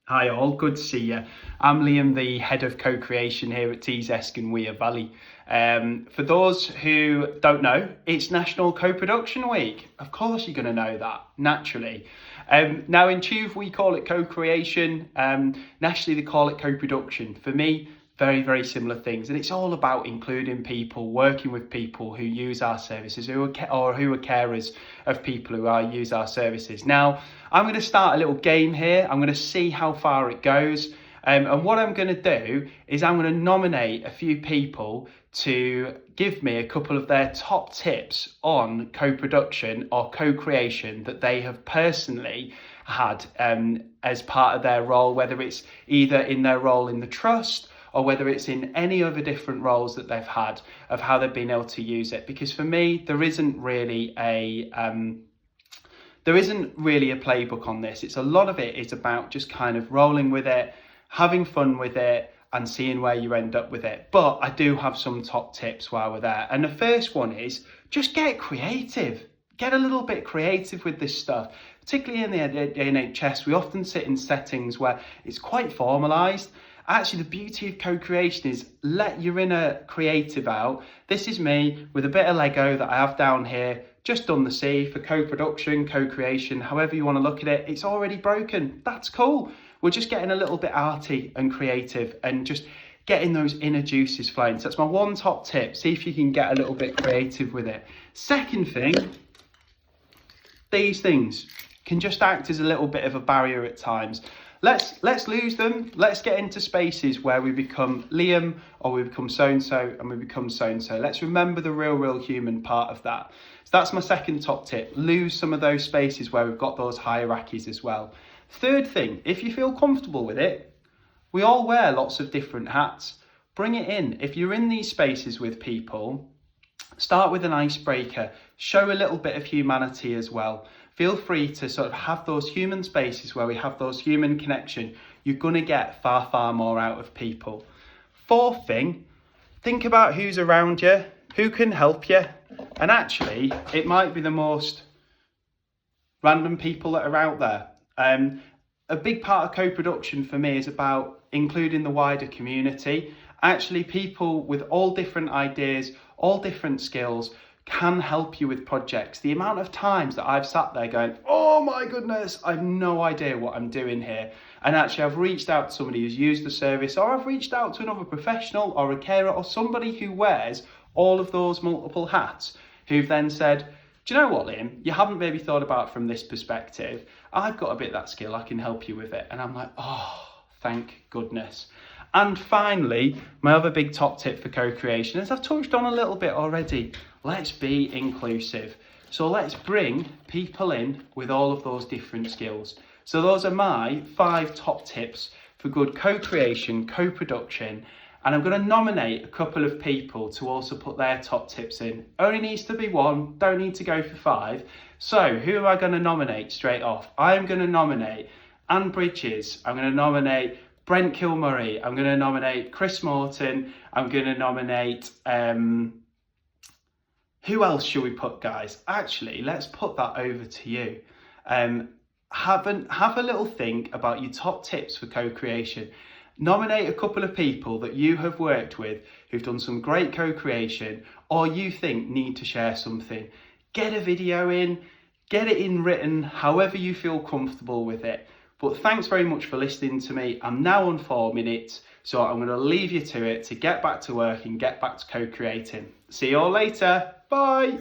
Hi all, good to see you. I'm Liam, the head of co-creation here at Tees Esken Weir Valley. For those who don't know, it's National Co-Production Week. Of course you're going to know that, naturally. Now in TUV we call it co-creation, nationally they call it co-production. For me, very, very similar things. And it's all about including people, working with people who use our services, who are carers of people who use our services. Now, I'm going to start a little game here. I'm going to see how far it goes. And what I'm going to do is I'm going to nominate a few people to give me a couple of their top tips on co-production or co-creation that they have personally had as part of their role, whether it's either in their role in the trust or whether it's in any other different roles that they've had, of how they've been able to use it. Because for me, there isn't really a playbook on this. It's a lot of it is about just kind of rolling with it, having fun with it, and seeing where you end up with it. But I do have some top tips while we're there. And the first one is just get creative. Get a little bit creative with this stuff. Particularly in the NHS, we often sit in settings where it's quite formalised. Actually, the beauty of co-creation is let your inner creative out. This is me with a bit of Lego that I have down here, just done the C for co-production, co-creation, however you want to look at it. It's already broken. That's cool. We're just getting a little bit arty and creative and just getting those inner juices flowing. So that's my one top tip. See if you can get a little bit creative with it. Second thing, these things can just act as a little bit of a barrier at times. Let's lose them. Let's get into spaces where we become Liam or we become so-and-so and we become so-and-so. Let's remember the real human part of that. So that's my second top tip. Lose some of those spaces where we've got those hierarchies as well. Third thing, if you feel comfortable with it, we all wear lots of different hats. Bring it in. If you're in these spaces with people, start with an icebreaker. Show a little bit of humanity as well. Feel free to sort of have those human spaces where we have those human connection. You're going to get far more out of people. Fourth thing, think about who's around you, who can help you. And actually, it might be the most random people that are out there. A big part of co-production for me is about including the wider community. Actually, people with all different ideas, all different skills, can help you with projects. The amount of times that I've sat there going, oh my goodness, I've no idea what I'm doing here. And actually I've reached out to somebody who's used the service, or I've reached out to another professional or a carer or somebody who wears all of those multiple hats, who've then said, do you know what, Liam, you haven't maybe thought about it from this perspective. I've got a bit of that skill, I can help you with it. And I'm like, oh, thank goodness. And finally, my other big top tip for co-creation, as I've touched on a little bit already, let's be inclusive. So let's bring people in with all of those different skills. So those are my 5 top tips for good co-creation, co-production. And I'm going to nominate a couple of people to also put their top tips in. Only needs to be 1, don't need to go for 5. So who am I going to nominate straight off? I'm going to nominate Anne Bridges. I'm going to nominate Brent Kilmurray. I'm going to nominate Chris Morton. I'm going to nominate, who else should we put, guys? Actually, let's put that over to you. Have a little think about your top tips for co-creation. Nominate a couple of people that you have worked with who've done some great co-creation or you think need to share something. Get a video in, get it in written, however you feel comfortable with it. But thanks very much for listening to me. I'm now on 4 minutes, so I'm going to leave you to it to get back to work and get back to co-creating. See you all later. Bye.